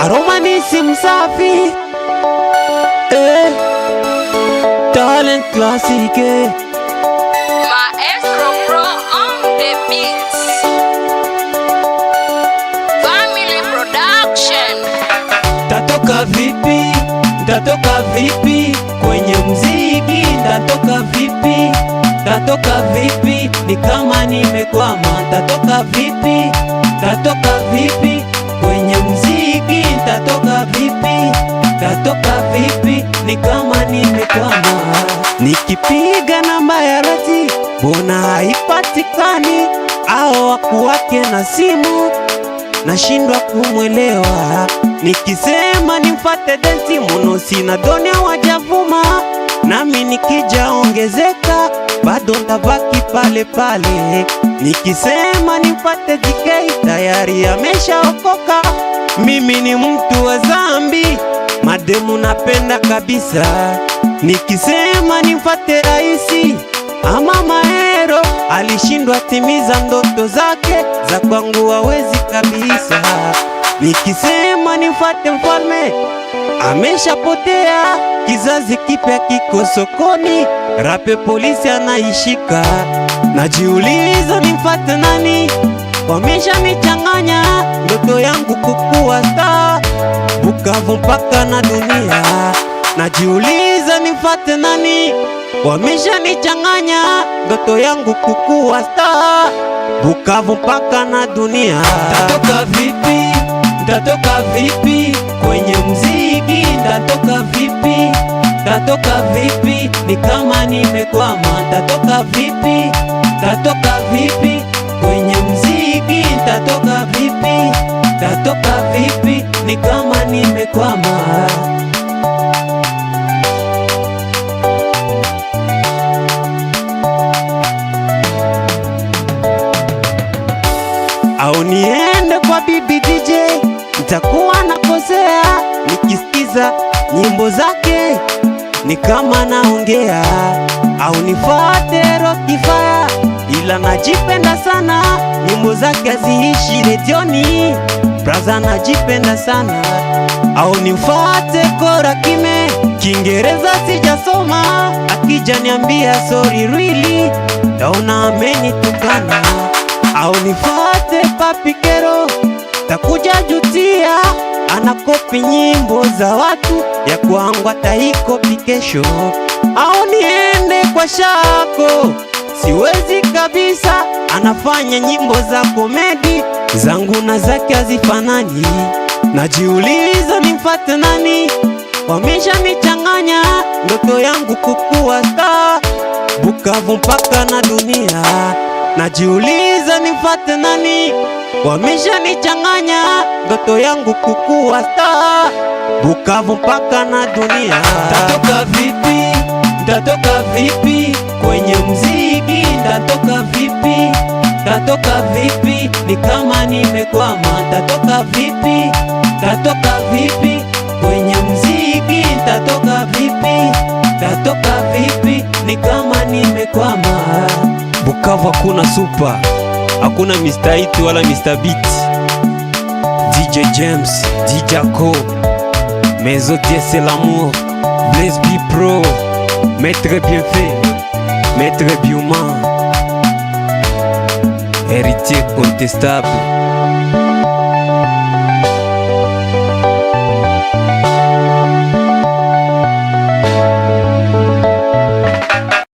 Aroma ni simsafi, talent classique. Maestro Pro on the beats. Family Production. Tatoka vipi, tatoka vipi kwenye mziki, tatoka vipi, tatoka vipi, ni kama nimekwama. Tatoka vipi, tatoka vipi kwenye mziki, tatoka vipi, tatoka vipi, ni kama nimekwama. Nikipiga namba ya rati mbona haipatikani, au waku wake na simu nashindwa kumwelewa. Nikisema nimfate densi muno sina donia wajavuma, nami nikija ongezeka bado ndabaki pale pale. Nikisema nimfate DK tayari ameshaokoka. Mimi ni mtu wa zambi, mademu napenda kabisa. Nikisema nimfate Raisi ama Mahero, alishindwa timiza ndoto zake, za kwangu hawezi kabisa. Nikisema nimfate Mfalme ameshapotea, kizazi kipya kiko sokoni, rape polisi anaishika. Najiuliza nimfate nani, wameshanichanganya. Ndoto yangu kukuwa star, Bukavu mpaka na dunia. Najiuliza nimfate nani, wameshanichanganya. Ndoto yangu kukuwa star, Bukavu mpaka na dunia. Tatoka vipi, tatoka vipi kwenye mziki, tatoka vipi, tatoka vipi, ni kama nimekwama. Tatoka vipi, tatoka vipi kwenye mziki, tatoka vipi, tatoka vipi, ni kama nimekwama. Au niende kwa bibi DJ, nitakuwa nakosea. Nikisikiza nyimbo zake ni kama naongea. Au nifuate Rocky Fire, ila najipenda sana. Nyimbo zake haziishi redioni, braza najipenda sana. Au nifuate Kora Kime, Kiingereza sijasoma, akija niambia sorry really, taona amenitukana. Au nifuate Papi Kero, takuja jutia, anakopi nyimbo za watu, ya kwangu ataikopi kesho. Au niende kwa Shako, siwezi kabisa, anafanya nyimbo za komedi, zangu na zake hazifanani. Najiuliza nimfate nani, wameshanichanganya. Ndoto yangu kukuwa star, Bukavu mpaka na dunia. Najiuliza nimfate nani, wameshanichanganya. Ndoto yangu kukuwa star, Bukavu mpaka na dunia. Tatoka vipi, tatoka vipi kwenye mziki, tatoka vipi, tatoka vipi, ni kama nimekwama. Tatoka vipi, tatoka vipi kwenye mziki, tatoka vipi, tatoka vipi, ni kama nimekwama. Bukavu hakuna super, hakuna Mr. Hit wala Mr. Beat. DJ James, DJ Co, Maison Dieu c'est l'amour, Blaise B Pro, Maître Bienfait, Maître Biouman, héritier contestable.